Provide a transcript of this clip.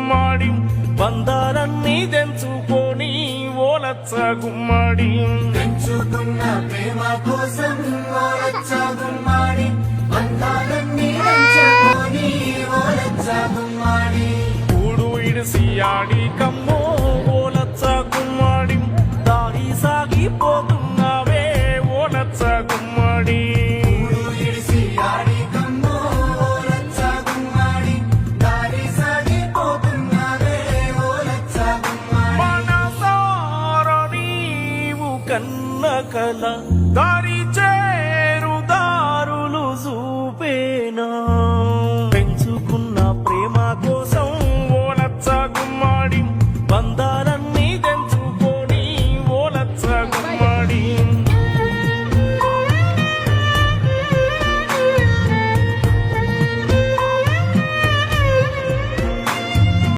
గుమ్మాడి బంధాలన్నీ తెంచుకొని ఓలచ్చ గుమ్మాడి పెంచుకున్న ప్రేమ కోసం ఓలచ్చ గుమ్మాడి బంధాలన్నీ తెంచుకొని ఓలచ్చ గుమ్మాడి కూడు ఇడిసి ఆడి